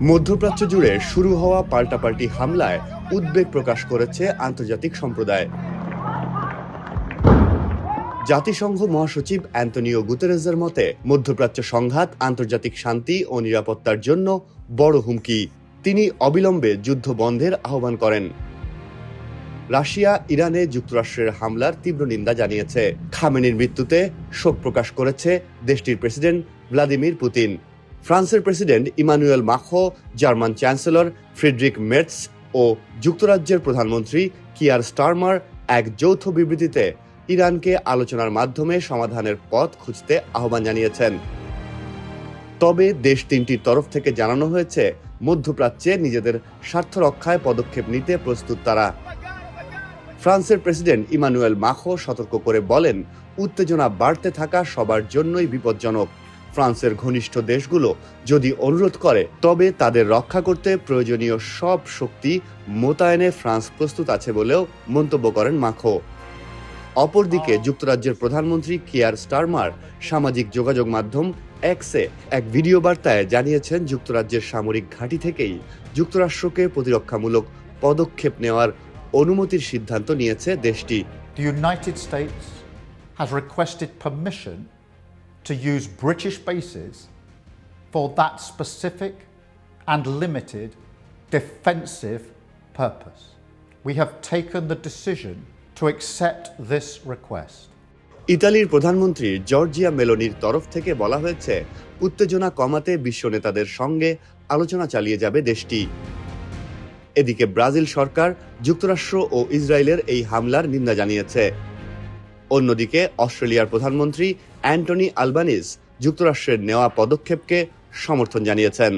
মধ্যপ্রাচ্য জুড়ে শুরু হওয়া পাল্টাপাল্টি হামলায় উদ্বেগ প্রকাশ করেছে আন্তর্জাতিক সম্প্রদায়। জাতিসংঘ মহাসচিব অ্যান্তনিও গুতেরেসের মতে, মধ্যপ্রাচ্য সংঘাত আন্তর্জাতিক শান্তি ও নিরাপত্তার জন্য বড় হুমকি। তিনি অবিলম্বে যুদ্ধ বন্ধের আহ্বান করেন। রাশিয়া ইরানে যুক্তরাষ্ট্রের হামলার তীব্র নিন্দা জানিয়েছে। খামেনির মৃত্যুতে শোক প্রকাশ করেছে দেশটির প্রেসিডেন্ট ভ্লাদিমির পুতিন। ফ্রান্সের president Emmanuel Macron, German chancellor Friedrich Merz ও যুক্তরাজ্যের প্রধানমন্ত্রী কিয়ার স্টারমার এক যৌথ বিবৃতিতে ইরানকে আলোচনার মাধ্যমে সমাধানের পথ খুঁজতে আহ্বান জানিয়েছেন। তবে দেশ তিনটির তরফ থেকে জানানো হয়েছে, মধ্যপ্রাচ্যে নিজেদের স্বার্থ রক্ষায় পদক্ষেপ নিতে প্রস্তুত তারা। ফ্রান্সের প্রেসিডেন্ট ইমানুয়েল মাখোঁ সতর্ক করে বলেন, উত্তেজনা বাড়তে থাকা সবার জন্যই বিপজ্জনক। ফ্রান্সের ঘনিষ্ঠ দেশগুলো যদি অনুরোধ করে, তবে তাদের রক্ষা করতে প্রয়োজনীয় সব শক্তি মোতায়েনে ফ্রান্স প্রস্তুত আছে বলেও মন্তব্য করেন মাখোঁ। অপরদিকে যুক্তরাজ্যের প্রধানমন্ত্রী কিয়ার স্টারমার সামাজিক যোগাযোগ মাধ্যম এক্সে এক ভিডিও বার্তায় জানিয়েছেন, যুক্তরাজ্যের সামরিক ঘাঁটি থেকেই যুক্তরাষ্ট্রকে প্রতিরক্ষামূলক পদক্ষেপ নেওয়ার অনুমতির সিদ্ধান্ত নিয়েছে দেশটি। The United States has requested permission to use British bases for that specific and limited defensive purpose. We have taken the decision to accept this request. ইতালির প্রধানমন্ত্রী জর্জিয়া মেলোনির তরফ থেকে বলা হয়েছে, উত্তেজনা কমাতে বিশ্ব নেতাদের সঙ্গে আলোচনা চালিয়ে যাবে দেশটি। এদিকে ব্রাজিল সরকার যুক্তরাষ্ট্র ও ইসরায়েলের এই হামলার নিন্দা জানিয়েছে। অন্যদিকে অস্ট্রেলিয়ার প্রধানমন্ত্রী অ্যান্টনি আলবানিজ যুক্তরাষ্ট্রের নেওয়া পদক্ষেপকে সমর্থন জানিয়েছেন।